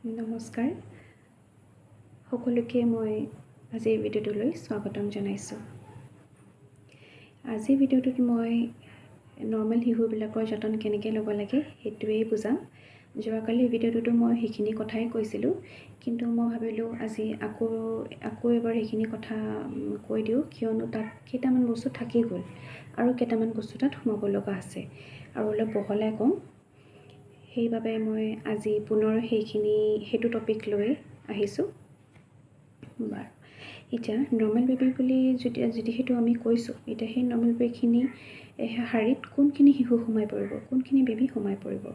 নমস্কাৰ সকলোকে মই আজিৰ ভিডিঅ'টোলৈ স্বাগতম জনাইছোঁ। আজিৰ ভিডিঅ'টোত মই নৰ্মেল শিশুবিলাকৰ যতন কেনেকৈ ল'ব লাগে সেইটোৱেই বুজাম। যোৱাকালি ভিডিঅ'টোতো মই সেইখিনি কথাই কৈছিলোঁ, কিন্তু মই ভাবিলোঁ আজি আকৌ এবাৰ সেইখিনি কথা কৈ দিওঁ, কিয়নো তাত কেইটামান বস্তু থাকি গ'ল আৰু কেইটামান বস্তু তাত সোমাব লগা আছে আৰু অলপ বহলাই কম। সেইবাবে মই আজি পুনৰ সেইটো টপিক লৈ আহিছোঁ। বাৰু এতিয়া নৰ্মেল বেবী বুলি যিহেতু আমি কৈছোঁ, এতিয়া সেই নৰ্মেল বেবীখিনি শাৰীত কোনখিনি শিশু সোমাই পৰিব, কোনখিনি বেবী সোমাই পৰিব।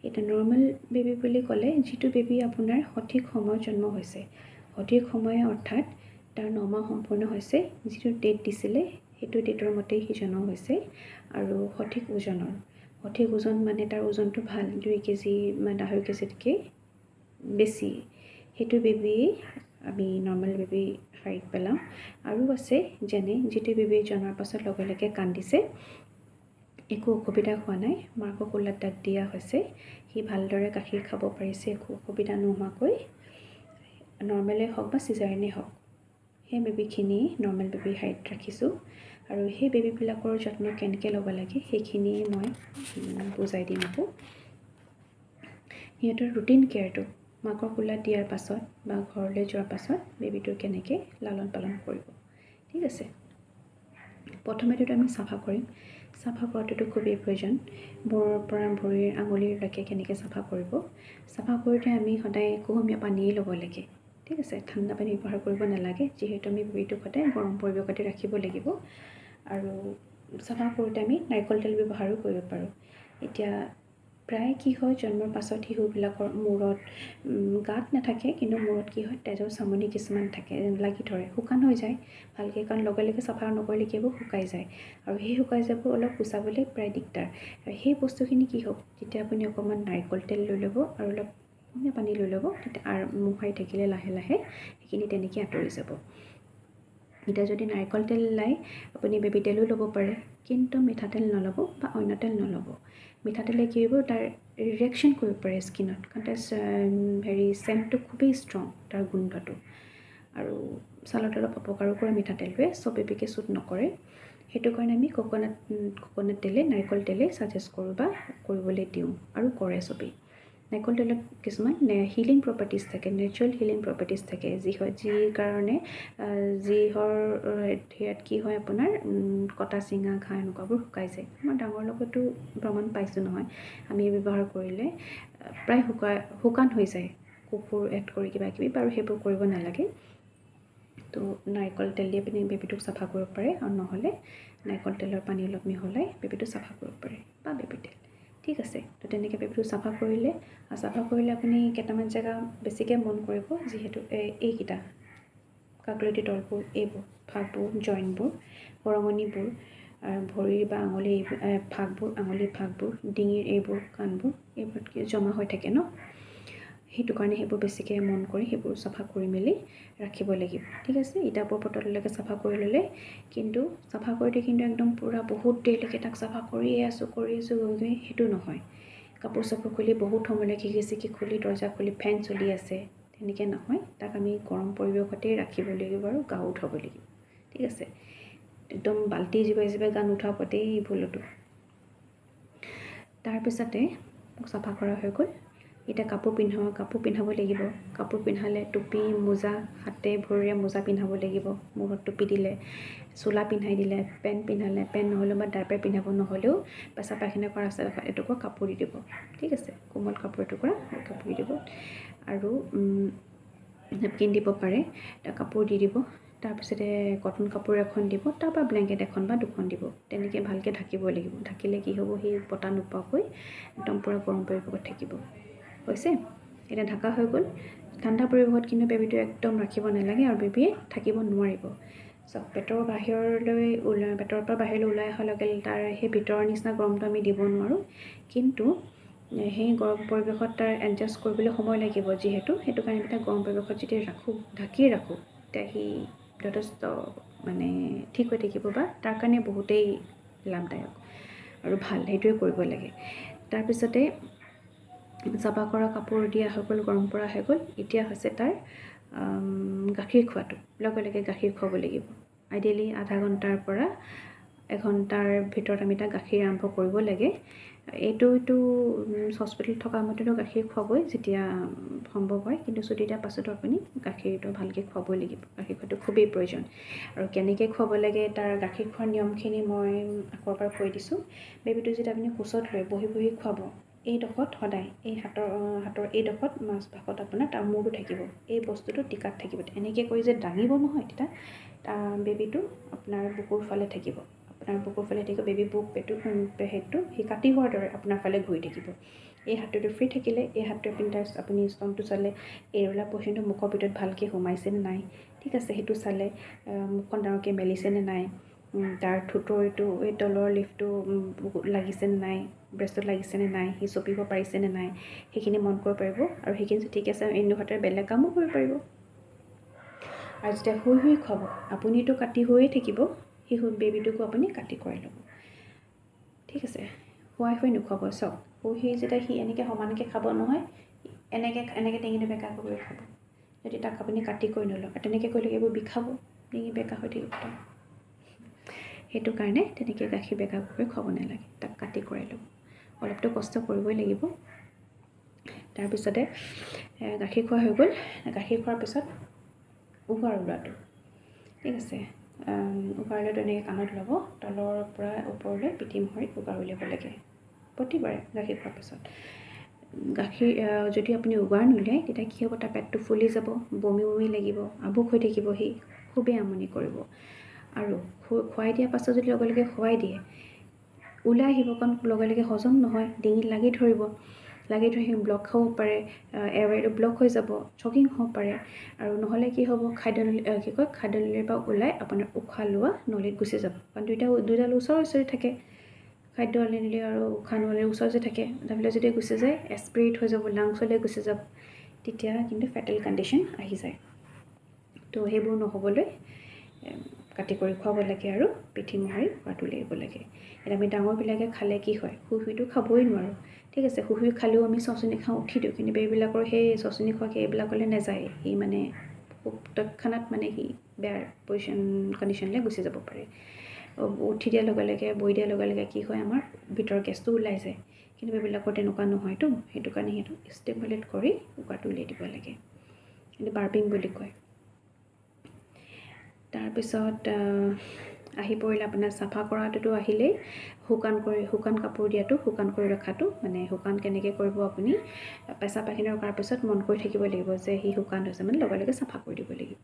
এতিয়া নৰ্মেল বেবী বুলি ক'লে যিটো বেবী আপোনাৰ সঠিক সময়ত জন্ম হৈছে, সঠিক সময় অৰ্থাৎ তাৰ 9 মাহ সম্পূৰ্ণ হৈছে, যিটো ডেট দিছিলে সেইটো ডেটৰ মতেই সি জন্ম হৈছে আৰু সঠিক ওজন মানে তাৰ ওজনটো ভাল, 2 কেজি বা 2.5 কেজিতকৈ বেছি, সেইটো বেবী আমি নৰ্মেল বেবী শাৰীত পেলাওঁ। আৰু আছে যেনে যিটো বেবী জন্মৰ পাছত লগে লগে কান্দিছে, একো অসুবিধা হোৱা নাই, মাকৰ কোলাত তাক দিয়া হৈছে, সি ভালদৰে গাখীৰ খাব পাৰিছে একো অসুবিধা নোহোৱাকৈ, নৰ্মেলেই হওক বা চিজাৰিনেই হওক, সেই বেবীখিনি নৰ্মেল বেবী শাৰীত ৰাখিছোঁ। আৰু সেই বেবীবিলাকৰ যত্ন কেনেকৈ ল'ব লাগে সেইখিনি মই বুজাই দিম আকৌ। সিহঁতৰ ৰুটিন কেয়াৰটো মাকৰ কোলাত দিয়াৰ পাছত বা ঘৰলৈ যোৱাৰ পাছত বেবীটোৰ কেনেকৈ লালন পালন কৰিব, ঠিক আছে। প্ৰথমেতো আমি চাফা কৰিম, চাফা কৰাটোতো খুবেই প্ৰয়োজন। মূৰৰ পৰা ভৰিৰ আঙুলিলৈকে কেনেকৈ চাফা কৰিব। চাফা কৰোঁতে আমি সদায় কুহুমীয়া পানীয়েই ল'ব লাগে, ঠিক আছে। ঠাণ্ডা পানী ব্যৱহাৰ কৰিব নালাগে, যিহেতু আমি বেবীটোক সদায় গৰম পৰিৱেশতে ৰাখিব লাগিব। আৰু চাফা কৰোঁতে আমি নাৰিকল তেল ব্যৱহাৰো কৰিব পাৰোঁ। এতিয়া প্ৰায় কি হয়, জন্মৰ পাছত শিশুবিলাকৰ মূৰত গাত নাথাকে, কিন্তু মূৰত কি হয়, তেজৰ চামনি কিছুমান থাকে, লাগি ধৰে, শুকান হৈ যায় ভালকৈ, কাৰণ লগে লগে চাফা নকৰিলে কিবোৰ শুকাই যায়, আৰু সেই শুকাই যাবোৰ অলপ গুচাবলৈ প্ৰায় দিগদাৰ। আৰু সেই বস্তুখিনি কি হ'ব, তেতিয়া আপুনি অকণমান নাৰিকল তেল লৈ ল'ব আৰু অলপ কুহুমীয়া পানী লৈ ল'ব, তেতিয়া মোহাৰি থাকিলে লাহে লাহে সেইখিনি তেনেকৈ আঁতৰি যাব। এতিয়া যদি নাৰিকল তেল নাই, আপুনি বেবী তেলো ল'ব পাৰে, কিন্তু মিঠাতেল নল'ব বা অন্য তেল নল'ব। মিঠাতেলে কি হ'ব, তাৰ ৰিয়েকশ্যন কৰিব পাৰে স্কিনত, কাৰণ তাৰ চেণ্টটো খুবেই ষ্ট্ৰং, তাৰ গোন্ধটো, আৰু ছালত অলপ অপকাৰো কৰে মিঠাতেলটোৱে, চব বেবীকে শ্বুট নকৰে। সেইটো কাৰণে আমি কোকোনাট তেলে, নাৰিকল তেলেই ছাজেষ্ট কৰোঁ বা কৰিবলৈ দিওঁ, আৰু কৰে চবেই। নাৰিকল তেলত কিছুমান হিলিং প্ৰপাৰ্টিজ থাকে, নেচাৰেল হিলিং প্ৰপাৰ্টিজ থাকে, যিৰ কাৰণে ইয়াত কি হয়, আপোনাৰ কটা চিঙা ঘাঁ এনেকুৱাবোৰ শুকাই যায়। আমাৰ ডাঙৰ লগতো প্ৰমাণ পাইছোঁ নহয়, আমি ব্যৱহাৰ কৰিলে প্ৰায় শুকান হৈ যায়, কপোৰ এড কৰি কিবা কিবি, বাৰু সেইবোৰ কৰিব নালাগে। তো নাৰিকল তেল দি আপুনি বেবীটোক চাফা কৰিব পাৰে, আৰু নহ'লে নাৰিকল তেলৰ পানী অলপ মিহলাই বেবীটো চাফা কৰিব পাৰে, বা বেবী তেল, ঠিক আছে। তো তেনেকৈ বেবীটো চাফা কৰিলে আপুনি কেইটামান জেগা বেছিকৈ মন কৰিব, যিহেতু এইকেইটা কাকলতি তলবোৰ, এইবোৰ ফাকবোৰ, জইণ্টবোৰ, কৰঙনিবোৰ, ভৰিৰ বা আঙুলিৰ ফাকবোৰ, ডিঙিৰ এইবোৰ কাণবোৰ, এইবোৰ জমা হৈ থাকে ন, সেইটো কাৰণে সেইবোৰ বেছিকৈ মন কৰি সেইবোৰ চাফা কৰি মেলি ৰাখিব লাগিব, ঠিক আছে। ইটাবোৰ পটললৈকে চাফা কৰি ল'লে, কিন্তু চাফা কৰোঁতে কিন্তু একদম পূৰা বহুত দেৰিলৈকে তাক চাফা কৰিয়ে আছোঁ গৈ সেইটো নহয়। কাপোৰ চাপোৰ খুলি বহুত সময়লৈকে খিৰিকি খুলি, দৰ্জা খুলি, ফেন চলি আছে, তেনেকৈ নহয়। তাক আমি গৰম পৰিৱেশতেই ৰাখিব লাগিব আৰু গা উঠাব লাগিব, ঠিক আছে। একদম বাল্টি জিবাই গা নুঠাবতেই ভুলতো। তাৰপিছতে চাফা কৰা হৈ গ'ল। এতিয়া কাপোৰ পিন্ধাব লাগিব। কাপোৰ পিন্ধালে টুপি, মোজা, হাতে ভৰিৰে মোজা পিন্ধাব লাগিব, মূৰত টুপি দিলে, চোলা পিন্ধাই দিলে, পেণ্ট পিন্ধালে, পেণ্ট নহ'লেও বা ডাইপাৰ পিন্ধাব নহ'লেও পেচাব পায়খানা কৰা ৰাস্তাত এটুকুৰা কাপোৰ দি দিব, ঠিক আছে। কোমল কাপোৰ এটুকুৰা কাপোৰ দি দিব, আৰু নেপকিন দিব পাৰে, কাপোৰ দি দিব। তাৰপিছতে কটন কাপোৰ এখন দিব, তাৰপৰা ব্লেংকেট এখন বা দুখন দিব, তেনেকৈ ভালকৈ ঢাকিব লাগিব। ঢাকিলে কি হ'ব, সি বতাহ নোপোৱাকৈ একদম পূৰা গৰম পৰিৱেশত থাকিব, হৈছে। এতিয়া ঢাকা হৈ গ'ল। ঠাণ্ডা পৰিৱেশত কিন্তু বেবীটো একদম ৰাখিব নালাগে, আৰু বেবীয়ে থাকিব নোৱাৰিব। পেটৰ পৰা বাহিৰলৈ ওলাই অহাৰ লগে লগে তাৰ সেই ভিতৰৰ নিচিনা গৰমটো আমি দিব নোৱাৰোঁ, কিন্তু সেই গৰম পৰিৱেশত তাৰ এডজাষ্ট কৰিবলৈ সময় লাগিব, যিহেতু সেইটো কাৰণে আমি তাক গৰম পৰিৱেশত যেতিয়া ঢাকি ৰাখোঁ, তেতিয়া সি যথেষ্ট ঠিক হৈ থাকিব, বা তাৰ কাৰণে বহুতেই লাভদায়ক আৰু ভাল, সেইটোৱে কৰিব লাগে। তাৰপিছতে চাফা কৰা কাপোৰ দিয়া হৈ গ'ল, গৰম পৰা হৈ গ'ল। এতিয়া হৈছে তাৰ গাখীৰ খোৱাটো। লগে লগে গাখীৰ খুৱাব লাগিব। আইডিয়েলি আধা ঘণ্টাৰ পৰা এঘণ্টাৰ ভিতৰত আমি তাক গাখীৰ আৰম্ভ কৰিব লাগে। এইটো হস্পিটেলত থকা মতেতো গাখীৰ খুৱাবই যেতিয়া সম্ভৱ হয়, কিন্তু ছুটি দিয়াৰ পাছতো আপুনি গাখীৰটো ভালকৈ খুৱাবই লাগিব। গাখীৰ খোৱাটো খুবেই প্ৰয়োজন। আৰু কেনেকৈ খুৱাব লাগে তাৰ গাখীৰ খোৱাৰ নিয়মখিনি মই আকৌ এবাৰ কৈ দিছোঁ। বেবীটো যেতিয়া আপুনি কোচত লৈ বহি বহি খুৱাব, এইডোখৰত সদায় এই হাতৰ এইডোখৰত মাছ ভাগত আপোনাৰ তাৰ মূৰটো থাকিব, এই বস্তুটো টিকাত থাকিব। এনেকৈ কৰি যে দাঙিব নহয়, তেতিয়া বেবীটো আপোনাৰ বুকুৰ ফালে থাকিব। আপোনাৰ বুকুৰ ফালে থাকিব, বেবী বুক সেইটো সি কাটি হোৱাৰ দৰে আপোনাৰ ফালে ঘূৰি থাকিব। এই হাতটো ফ্ৰী থাকিলে এই হাতটোৱে আপুনি স্তনটো চালে এৰুলা পৰ্চনটো মুখৰ ভিতৰত ভালকৈ সোমাইছেনে নাই, ঠিক আছে, সেইটো চালে মুখখন ডাঙৰকৈ মেলিছেনে নাই, তাৰ ঠোঁটৰ এই তলৰ লিফটো লাগিছেনে নাই, ব্ৰেষ্টত লাগিছেনে নাই, সি চপিব পাৰিছেনে নাই, সেইখিনি মন কৰিব পাৰিব। আৰু সেইখিনি ঠিক আছে, এনে হাতেৰে বেলেগ কামো কৰিব পাৰিব। আৰু যেতিয়া শুই খুৱাব, আপুনিতো কাটি হৈয়ে থাকিব, সেই বেবীটোকো আপুনি কাটি কৰাই ল'ব, ঠিক আছে। শুৱাই নোখুৱাব। চাওক, শুই যেতিয়া সি এনেকৈ সমানকৈ খাব নহয়, এনেকৈ ডিঙিটো বেকা কৰি খাব। যদি তাক আপুনি কাটি কৰি নলওঁ, আৰু তেনেকৈ কৰিলে এইবোৰ বিষাব, ডিঙি বেকা হৈ থাকিব তাৰ। সেইটো কাৰণে তেনেকৈ গাখীৰ বেকা কৰি খুৱাব নালাগে, তাক কাটি কৰাই ল'ব। অলপতো কষ্ট কৰিবই লাগিব। তাৰপিছতে গাখীৰ খোৱা হৈ গ'ল। গাখীৰ খোৱাৰ পিছত উগাৰ ওলোৱাটো, ঠিক আছে। উগাৰ ওলোৱাটো এনেকৈ কাণত ল'ব, তলৰ পৰা ওপৰলৈ পিঠি মোহাৰি উগাৰ উলিয়াব লাগে প্ৰতিবাৰে গাখীৰ খোৱাৰ পিছত। গাখীৰ যদি আপুনি উগাৰ নোলিয়ায়, তেতিয়া কি হ'ব, তাৰ পেটটো ফুলি যাব, বমি বমি লাগিব, আভোক হৈ থাকিব, সি খুবেই আমনি কৰিব। আৰু খুৱাই দিয়াৰ পাছত যদি লগে লগে খুৱাই দিয়ে, ওলাই আহিব, কাৰণ লগে লগে হজম নহয়, ডিঙিত লাগি ধৰি সি ব্লক খাব পাৰে, এয়াৰৱেটো ব্লক হৈ যাব, চকিং হ'ব পাৰে। আৰু নহ'লে কি হ'ব, খাদ্যনলীৰ পৰা ওলাই আপোনাৰ উশাহ লোৱা নলীত গুচি যাব, কাৰণ দুইডাল ওচৰে থাকে। খাদ্যনলী আৰু উশাহ নলীৰ ওচৰতে থাকে। তাৰপিছত যদি গুচি যায়, এস্পিৰেট হৈ যাব, লাংছলৈ গুচি যাব, তেতিয়া কিন্তু ফেটেল কণ্ডিশ্যন আহি যায়। তো সেইবোৰ নহ'বলৈ কাটি কৰি খুৱাব লাগে আৰু পিঠি মোহাৰি উগাৰটো উলিয়াব লাগে। এতিয়া আমি ডাঙৰবিলাকে খালে কি হয়, শুইতো খাবই নোৱাৰোঁ, ঠিক আছে। শুই খালেও আমি চচনি খাওঁ, উঠি দিওঁ, কিন্তু বেবীবিলাকৰ সেই চচনি খোৱাকৈ এইবিলাকলৈ নাযায়। সি মানে তৎক্ষণাত সি বেয়া কণ্ডিশ্যনলৈ গুচি যাব পাৰে। উঠি দিয়াৰ লগে লগে, বহি দিয়াৰ লগে লগে কি হয়, আমাৰ ভিতৰৰ গেছটো ওলাই যায়। কিন্তু বেবীবিলাকৰ তেনেকুৱা নহয়তো, সেইটো কাৰণে সিহঁতক ষ্টিমুলেট কৰি উগাৰটো উলিয়াই দিব লাগে, কিন্তু বাৰ্পিং বুলি কয়। তাৰপিছত আহি পৰিলে আপোনাৰ চাফা কৰাটোতো আহিলেই, শুকান কাপোৰ দিয়াটো, শুকান কৰি ৰখাটো, শুকান কেনেকৈ কৰিব আপুনি, পেচাব পায়খানা কৰাৰ পিছত মন কৰি থাকিব লাগিব যে সি শুকান হৈছে, লগে লগে চাফা কৰি দিব লাগিব,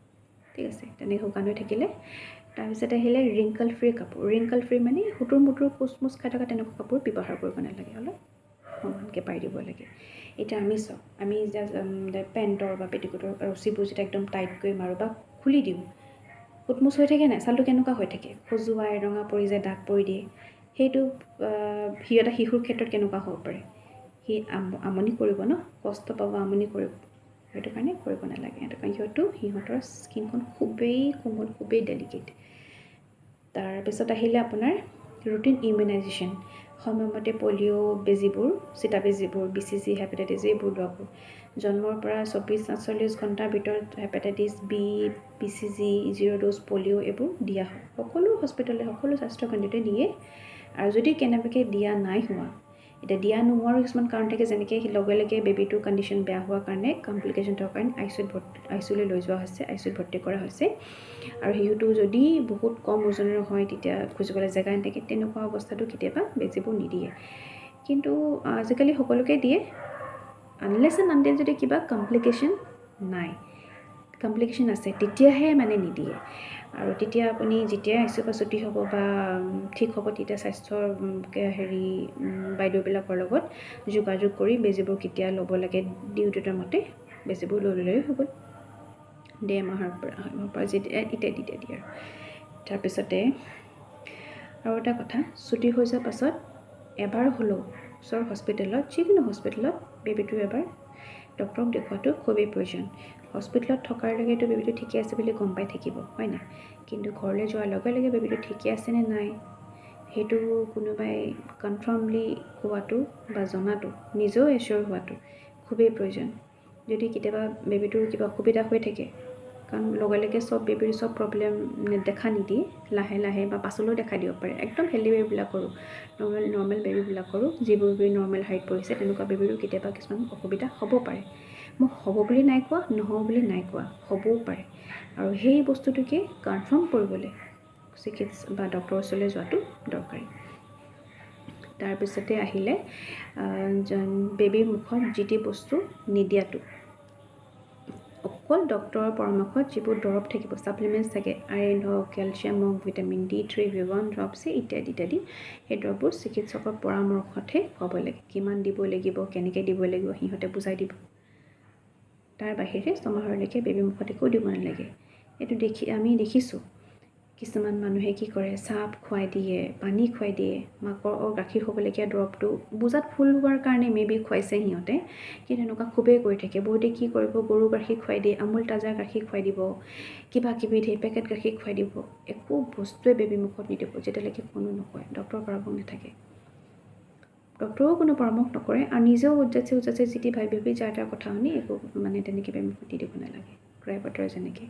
ঠিক আছে। তেনেকৈ শুকান হৈ থাকিলে, তাৰপিছত আহিলে ৰিংকল ফ্ৰী কাপোৰ। ৰিংকল ফ্ৰী হুতুৰ মুতুৰ কোচ খাই থকা তেনেকুৱা কাপোৰ ব্যৱহাৰ কৰিব নালাগে, অলপ সমানকৈ পাৰি দিব লাগে। এতিয়া আমি যেতিয়া পেণ্টৰ বা পেটিকোটৰ ৰছীবোৰ যেতিয়া একদম টাইট কৰি মাৰোঁ বা খুলি দিওঁ, কুটমুচ হৈ থাকে নাই, ছালটো কেনেকুৱা হৈ থাকে, খজুৱাই ৰঙা পৰি যায়, দাগ পৰি দিয়ে। সেইটো এটা শিশুৰ ক্ষেত্ৰত কেনেকুৱা হ'ব পাৰে, সি আমনি কৰিব ন, কষ্ট পাব, আমনি কৰিব। সেইটো কাৰণে কৰিব নালাগে। সেইটো কাৰণে সিহঁতৰ স্কিনখন খুবেই কোমল, খুবেই ডেলিকেট। তাৰপিছত আহিলে আপোনাৰ ৰুটিন ইমিউনাইজেশ্যন। সময়মতে পলিঅ' বেজীবোৰ, চিটা বেজীবোৰ, BCG, হেপাটাইটিছ এইবোৰ লোৱাব। জন্মৰ পৰা 24-48 ঘণ্টাৰ ভিতৰত hepatitis B, BCG, 0 dose polio' এইবোৰ দিয়া হয়। সকলো হস্পিটেলে, সকলো স্বাস্থ্যকেন্দ্ৰতে দিয়ে। আৰু যদি কেনেবাকৈ দিয়া নাই হোৱা, এতিয়া দিয়া নোহোৱাৰো কিছুমান কাৰণ থাকে, যেনেকৈ লগে লগে বেবীটোৰ কণ্ডিশ্যন বেয়া হোৱাৰ কাৰণে, কমপ্লিকেশ্যন থকাৰ কাৰণে ICUলৈ লৈ যোৱা হৈছে, ICUত ভৰ্তি কৰা হৈছে। আৰু শিশুটো যদি বহুত কম ওজনৰ হয়, তেতিয়া খুজিবলৈ জেগা নাথাকে, তেনেকুৱা অৱস্থাটো কেতিয়াবা বেজীবোৰ নিদিয়ে। কিন্তু আজিকালি সকলোকে দিয়ে, আনলেছ এণ্ড আনটিল যদি কিবা কমপ্লিকেশ্যন আছে, তেতিয়াহে নিদিয়ে। আৰু তেতিয়া আপুনি যেতিয়াই ICUৰ পৰা ছুটি হ'ব বা ঠিক হ'ব, তেতিয়া স্বাস্থ্যৰ বাইদেউবিলাকৰ লগত যোগাযোগ কৰি বেজীবোৰ কেতিয়া ল'ব লাগে, ডিউটিৰ মতে বেজীবোৰ লৈ ল'লেই হৈ গ'ল। 1.5 মাহৰ পৰা যেতিয়া এতিয়া দিয়ে। তাৰপিছতে আৰু এটা কথা, ছুটি হৈ যোৱাৰ পাছত এবাৰ হ'লেও ওচৰৰ হস্পিটেলত, যিকোনো হস্পিটেলত বেবীটো এবাৰ ডক্টৰক দেখুৱাটো খুবেই প্ৰয়োজন। হস্পিটেলত থকাৰ লগেতো বেবীটো ঠিকে আছে বুলি গম পাই থাকিব, হয় নাই? কিন্তু ঘৰলৈ যোৱাৰ লগে লগে বেবীটো ঠিকে আছেনে নাই, সেইটো কোনোবাই কনফাৰ্মলি কোৱাটো বা জনাটো নিজেও এচিয়'ৰ হোৱাটো খুবেই প্ৰয়োজন। যদি কেতিয়াবা বেবীটোৰ কিবা অসুবিধা হৈ থাকে, কাৰণ লগে লগে চব বেবীৰ চব প্ৰব্লেম দেখা নিদিয়ে, লাহে লাহে বা পাছলৈও দেখা দিব পাৰে। একদম হেল্ডি বেবীবিলাকৰো, নৰ্মেল বেবীবিলাকৰো, যিবোৰ বেবী নৰ্মেল হাইট পৰিছে তেনেকুৱা বেবীৰো কেতিয়াবা কিছুমান অসুবিধা হ'ব পাৰে। মই হ'ব বুলি নাই কোৱা, নহ'ব বুলি নাই কোৱা, হ'বও পাৰে। আৰু সেই বস্তুটোকে কনফাৰ্ম কৰিবলৈ চিকিৎসা বা ডক্টৰৰ ওচৰলৈ যোৱাটো দৰকাৰী। তাৰপিছতে আহিলে বেবীৰ মুখত যি টি বস্তু নিদিয়াটো। অকল ডক্টৰৰ পৰামৰ্শত যিবোৰ দৰৱ থাকিব, ছাপ্লিমেণ্টছ থাকে, আইৰণ হওক, কেলছিয়াম হওক, ভিটামিন D3, V1 ড্ৰপছ ইত্যাদি ইত্যাদি, সেই দৰৱবোৰ চিকিৎসকৰ পৰামৰ্শতহে খুৱাব লাগে। কিমান দিব লাগিব, কেনেকৈ দিব লাগিব সিহঁতে বুজাই দিব। তাৰ বাহিৰে ছমাহলৈকে বেবী মুখত একো দিব নালাগে। এইটো আমি দেখিছোঁ কিছুমান মানুহে কি কৰে, চাপ খুৱাই দিয়ে, পানী খুৱাই দিয়ে, মাকৰ গাখীৰ হ'বলগীয়া দৰৱটো বুজাত ভুল হোৱাৰ কাৰণে মেবি খুৱাইছে সিহঁতে, কিন্তু এনেকুৱা খুবেই কৰি থাকে। বহুতে কি কৰিব, গৰু গাখীৰ খুৱাই দিয়ে, আমুল তাজা গাখীৰ খুৱাই দিব, কিবা কিবি ধেৰ পেকেট গাখীৰ খুৱাই দিব, একো বস্তুৱে বেবী মুখত নিদিব যেতিয়ালৈকে কোনো নকয়, ডক্টৰৰ পৰামৰ্শ নাথাকে। ডক্টৰেও কোনো পৰামৰ্শ নকৰে আৰু নিজেও উজাচে যি টি ভাবি যাৰ তাৰ কথা শুনি একো মানে তেনেকৈ বেবী মুখত দি দিব নালাগে, ক্ৰাই বাটৰ যেনেকৈ।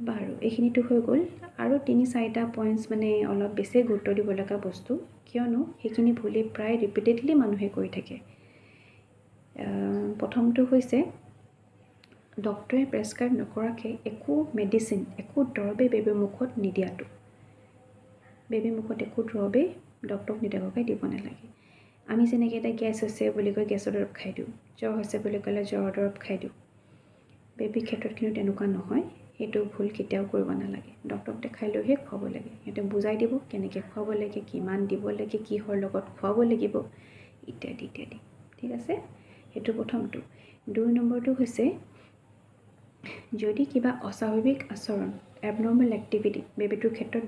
বাৰু এইখিনিতো হৈ গ'ল। আৰু 3-4টা পইণ্টছ মানে অলপ বেছি গুৰুত্ব দিব লগা বস্তু, কিয়নো সেইখিনি ভুলেই প্ৰায় ৰিপিটেডলি মানুহে কৰি থাকে। প্ৰথমটো হৈছে ডক্টৰে প্ৰেছক্ৰাইব নকৰাকৈ একো মেডিচিন, একো দৰৱেই বেবীৰ মুখত নিদিয়াটো। বেবীৰ মুখত একো দৰৱেই ডক্টৰক নিদিয়াকৈ দিব নালাগে। আমি যেনেকৈ এতিয়া গেছ হৈছে বুলি কৈ গেছৰ দৰৱ খাই দিওঁ, জ্বৰ হৈছে বুলি ক'লে জ্বৰৰ দৰৱ খাই দিওঁ। বেবীৰ ক্ষেত্ৰত কিন্তু তেনেকুৱা নহয়। সেইটো ভুল কেতিয়াও কৰিব নালাগে। ডক্টৰক দেখাই লৈহে খুৱাব লাগে। সিহঁতে বুজাই দিব কেনেকৈ খুৱাব লাগে, কিমান দিব লাগে, কিহৰ লগত খুৱাব লাগিব ইত্যাদি ইত্যাদি। ঠিক আছে, সেইটো প্ৰথমটো। 2 নম্বৰটো হৈছে যদি কিবা অস্বাভাৱিক আচৰণ, এবনৰ্মেল এক্টিভিটি বেবীটোৰ ক্ষেত্ৰত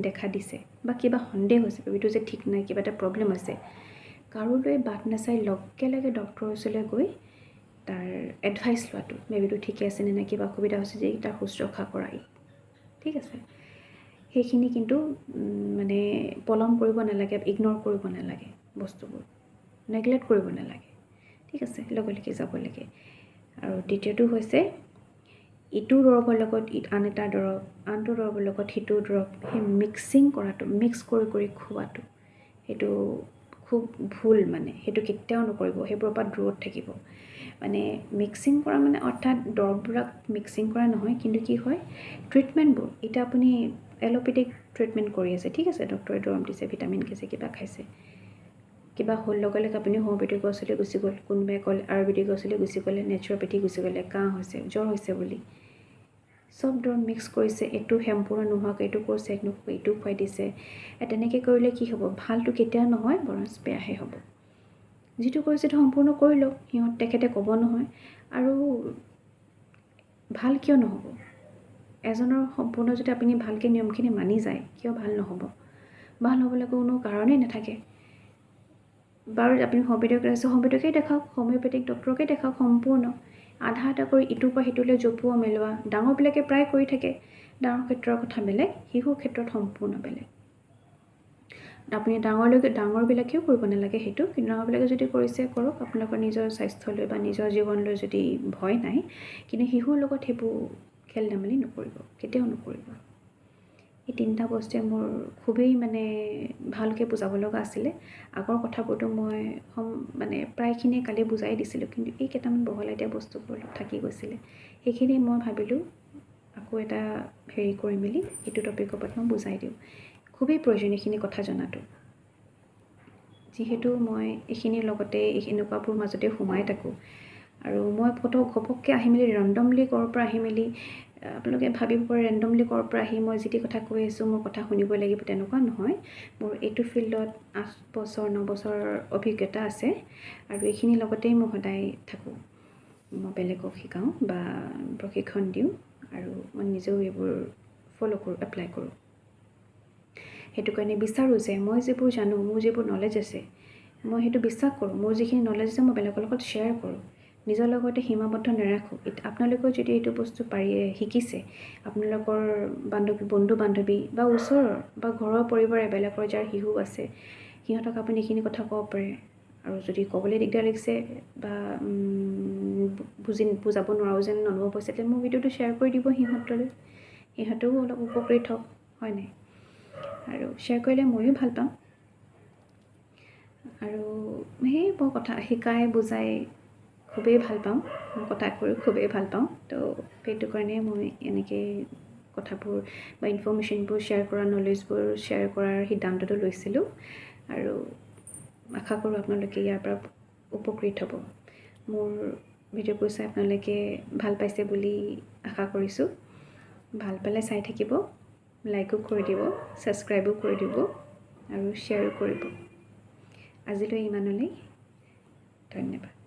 দেখা দিছে বা কিবা সন্দেহ হৈছে, বেবীটো যে ঠিক নাই, কিবা এটা প্ৰব্লেম হৈছে, কাৰোলৈ বাট নাচাই লগে লগে ডক্টৰৰ ওচৰলৈ গৈ তাৰ এডভাইচ লোৱাটো, বেবীটো ঠিকে আছে নে নাই, কিবা অসুবিধা হৈছে যদি তাৰ শুশ্ৰূষা কৰাই। ঠিক আছে, সেইখিনি কিন্তু মানে পলম কৰিব নালাগে, ইগন'ৰ কৰিব নালাগে, বস্তুবোৰ নেগলেক্ট কৰিব নালাগে। ঠিক আছে, লগে লগে যাব লাগে। আৰু দ্বিতীয়টো হৈছে ইটো দৰৱৰ লগত আন এটা দৰৱ, আনটো দৰৱৰ লগত সিটো দৰৱ, সেই মিক্সিং কৰাটো, মিক্স কৰি কৰি খোৱাটো, সেইটো খুব ভুল। মানে সেইটো কেতিয়াও নকৰিব, সেইবোৰৰ পৰা দূৰত থাকিব। মানে মিক্সিং কৰা মানে অৰ্থাৎ দৰৱবিলাক মিক্সিং কৰা নহয়, কিন্তু কি হয় ট্ৰিটমেণ্টবোৰ, এতিয়া আপুনি এল'পেথিক ট্ৰিটমেণ্ট কৰি আছে, ঠিক আছে, ডক্টৰে দৰৱ দিছে, ভিটামিন খাইছে, কিবা খাইছে, কিবা হ'ল লগে লগে আপুনি হোমিঅ'পেথিক ওচৰলৈ গুচি গ'ল, কোনোবাই ক'লে আয়ুৰ্বেদিক ওচৰলৈ গুচি গ'লে, নেচাৰোপেথিক গুচি গ'লে, কাহ হৈছে, জ্বৰ হৈছে বুলি চব দৰৱ মিক্স কৰিছে, এইটো সম্পূৰ্ণ নোহোৱাকৈ এইটো কৰিছে, এইটো খুৱাই দিছে। তেনেকৈ কৰিলে কি হ'ব, ভালটো কেতিয়াও নহয়, বৰঞ্চ বেয়াহে হ'ব। যিটো কৰিছে সেইটো সম্পূৰ্ণ কৰি লওক, তেখেতে ক'ব নহয়। আৰু ভাল কিয় নহ'ব, এজনৰ সম্পূৰ্ণ যদি আপুনি ভালকৈ নিয়মখিনি মানি যায়, কিয় ভাল নহ'ব? ভাল হ'বলৈ কোনো কাৰণেই নাথাকে। বাৰু আপুনি হোমিঅ'পেথিকেই দেখাওক, হোমিঅ'পেথিক ডক্টৰকে দেখাওক, সম্পূৰ্ণ আধা আধা কৰি ইটোৰ পৰা সিটোলৈ জপোৱা মেলোৱা, ডাঙৰবিলাকে প্ৰায় কৰি থাকে। ডাঙৰ ক্ষেত্ৰৰ কথা বেলেগ, শিশুৰ ক্ষেত্ৰত সম্পূৰ্ণ বেলেগ। আপুনি ডাঙৰবিলাকেও কৰিব নালাগে সেইটো, কিন্তু ডাঙৰবিলাকে যদি কৰিছে কৰক, আপোনালোকৰ নিজৰ স্বাস্থ্যলৈ বা নিজৰ জীৱনলৈ যদি ভয় নাই। কিন্তু শিশুৰ লগত সেইবোৰ খেল ধেমালি নকৰিব, কেতিয়াও নকৰিব। এই 3টা বস্তুৱে মোৰ খুবেই মানে ভালকৈ বুজাব লগা আছিলে। আগৰ কথাবোৰতো মই মানে প্ৰায়খিনিয়ে কালি বুজাই দিছিলোঁ, কিন্তু এই কেইটামান বহলাই দিয়া বস্তুবোৰ অলপ থাকি গৈছিলে। সেইখিনি মই ভাবিলোঁ আকৌ এটা হেৰি কৰি মেলি এইটো টপিকৰ ওপৰত মই বুজাই দিওঁ। খুবেই প্ৰয়োজন এইখিনি কথা জনাটো, যিহেতু মই এইখিনিৰ লগতে এনেকুৱাবোৰ মাজতে সোমাই থাকোঁ। আৰু মই ঘপককৈ আহি মেলি ৰেণ্ডমলি ক'ৰ পৰা আহি মেলি, আপোনালোকে ভাবিব পাৰে ৰেণ্ডমলি ক'ৰ পৰা আহি মই যি টি কথা কৈ আছোঁ, মোৰ কথা শুনিব লাগিব, তেনেকুৱা নহয়। মোৰ এইটো ফিল্ডত 8 বছৰ 9 বছৰৰ অভিজ্ঞতা আছে, আৰু এইখিনিৰ লগতেই মই সদায় থাকোঁ। মই বেলেগক শিকাওঁ বা প্ৰশিক্ষণ দিওঁ, আৰু মই নিজেও এইবোৰ ফ'ল' কৰোঁ, এপ্লাই কৰোঁ। সেইটো কাৰণে বিচাৰোঁ যে মই যিবোৰ জানো, মোৰ যিবোৰ নলেজ আছে, মই সেইটো বিশ্বাস কৰোঁ, মোৰ যিখিনি নলেজ আছে মই বেলেগৰ লগত শ্বেয়াৰ কৰোঁ। নিজৰ লগতে সীমাবদ্ধ নাৰাখোঁ। আপোনালোকেও যদি এইটো বস্তু শিকিছে, আপোনালোকৰ বন্ধু বান্ধৱী বা ওচৰৰ বা ঘৰৰ পৰিবাৰে বেলেগৰ যাৰ শিশু আছে, সিহঁতক আপুনি এইখিনি কথা ক'ব পাৰে। আৰু যদি ক'বলৈ দিগদাৰ লাগিছে বা বুজাব নোৱাৰোঁ যেন অনুভৱ হৈছে, তেতিয়া মোৰ ভিডিঅ'টো শ্বেয়াৰ কৰি দিব সিহঁতলৈ, সিহঁতেও অলপ উপকৃত হওক, হয় নাই? আৰু শ্বেয়াৰ কৰিলে ময়ো ভাল পাম। আৰু সেই মই কথা শিকাই বুজাই খুবেই ভাল পাওঁ, মই কথা কৈ খুবেই ভাল পাওঁ। তো সেইটো কাৰণে মই এনেকৈ কথাবোৰ বা ইনফৰ্মেশ্যনবোৰ শ্বেয়াৰ কৰা, নলেজবোৰ শ্বেয়াৰ কৰাৰ সিদ্ধান্তটো লৈছিলোঁ। আৰু আশা কৰোঁ আপোনালোকে ইয়াৰ পৰা উপকৃত হ'ব। মোৰ ভিডিঅ'বোৰ চাই আপোনালোকে ভাল পাইছে বুলি আশা কৰিছোঁ। ভাল পালে চাই থাকিব, লাইকো কৰি দিব, ছাবস্ক্ৰাইবো কৰি দিব আৰু শ্বেয়াৰো কৰিব। আজিলৈ ইমানলৈ, ধন্যবাদ।